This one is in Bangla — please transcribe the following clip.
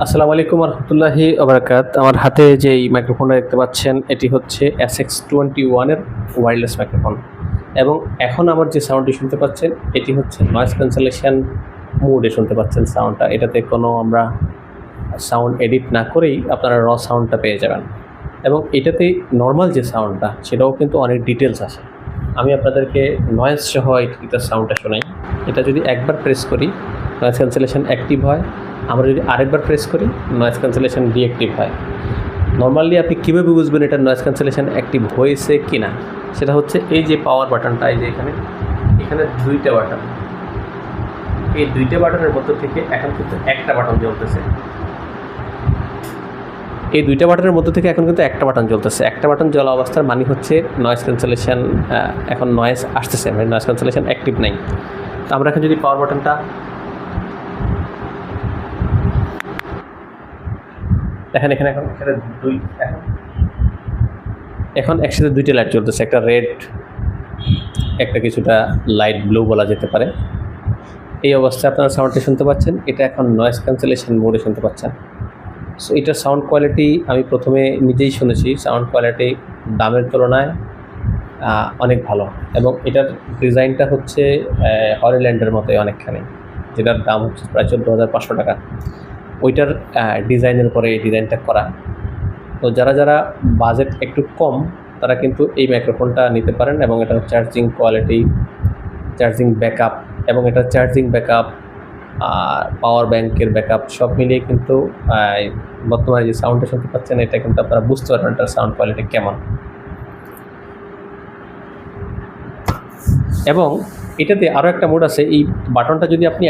আসসালামু আলাইকুম রহমতুল্লাহি ওবারাকাত। আমার হাতে যে এই মাইক্রোফোনটা দেখতে পাচ্ছেন এটি হচ্ছে SX21 এর ওয়্যারলেস মাইক্রোফোন এবং এখন আমার যে সাউন্ডটি শুনতে পাচ্ছেন এটি হচ্ছে নয়েজ ক্যান্সেলেশন মোডে শুনতে পাচ্ছেন সাউন্ডটা। এটাতে কোনো আমরা সাউন্ড এডিট না করেই আপনারা র সাউন্ডটা পেয়ে যাবেন এবং এটাতে নর্মাল যে সাউন্ডটা সেটাও কিন্তু অনেক ডিটেলস আছে। আমি আপনাদেরকে নয়েজ সহ এটার সাউন্ডটা শোনাই। এটা যদি একবার প্রেস করি নয়েজ ক্যান্সেলেশন অ্যাক্টিভ হয়, আমরা যদি আরেকবার প্রেস করি নয়েজ ক্যান্সেলেশন ডিঅ্যাক্টিভ হয়। নর্মালি আপনি কীভাবে বুঝবেন এটা নয়েজ ক্যান্সেলেশন অ্যাক্টিভ হয়েছে কি না, সেটা হচ্ছে এই যে পাওয়ার বাটনটা, এই যে এখানে দুইটা বাটন, এই দুইটা বাটনের মধ্যে থেকে এখন কিন্তু একটা বাটন জ্বলতেছে। এই দুইটা বাটনের মধ্যে থেকে এখন কিন্তু একটা বাটন জ্বলতেছে। একটা বাটন জ্বলা অবস্থার মানে হচ্ছে নয়েজ ক্যান্সেলেশন, এখন নয়েজ আসতেছে, মানে নয়েজ ক্যান্সেলেশন অ্যাক্টিভ নাই। তো আমরা এখন যদি পাওয়ার বাটনটা দেখেন, এখানে এখন এখন একসাথে দুইটা লাইট জ্বলতেছে, একটা রেড, একটা কিছুটা লাইট ব্লু বলা যেতে পারে। এই অবস্থায় আপনারা সাউন্ডটি শুনতে পাচ্ছেন, এটা এখন নয়েজ ক্যান্সেলেশন মোডে শুনতে পাচ্ছেন। সো এটার সাউন্ড কোয়ালিটি আমি প্রথমে নিজেই শুনেছি, সাউন্ড কোয়ালিটি দামের তুলনায় অনেক ভালো এবং এটার ডিজাইনটা হচ্ছে হলিল্যান্ডের মতোই অনেকখানি, যেটার দাম হচ্ছে প্রায় 14,500 টাকা। ওইটার ডিজাইনের পরে এই ডিজাইনটা করা। তো যারা বাজেট একটু কম তারা কিন্তু এই মাইক্রোফোনটা নিতে পারেন এবং এটার চার্জিং কোয়ালিটি, চার্জিং ব্যাকআপ এবং এটার চার্জিং ব্যাকআপ আর পাওয়ার ব্যাংকের ব্যাকআপ সব মিলিয়ে কিন্তু বর্তমানে যে সাউন্ডটা শুনতে পাচ্ছেন এটা কিন্তু আপনারা বুঝতে পারবেন এটার সাউন্ড কোয়ালিটি কেমন। এবং এটাতে আরও একটা মোড আছে, এই বাটনটা যদি আপনি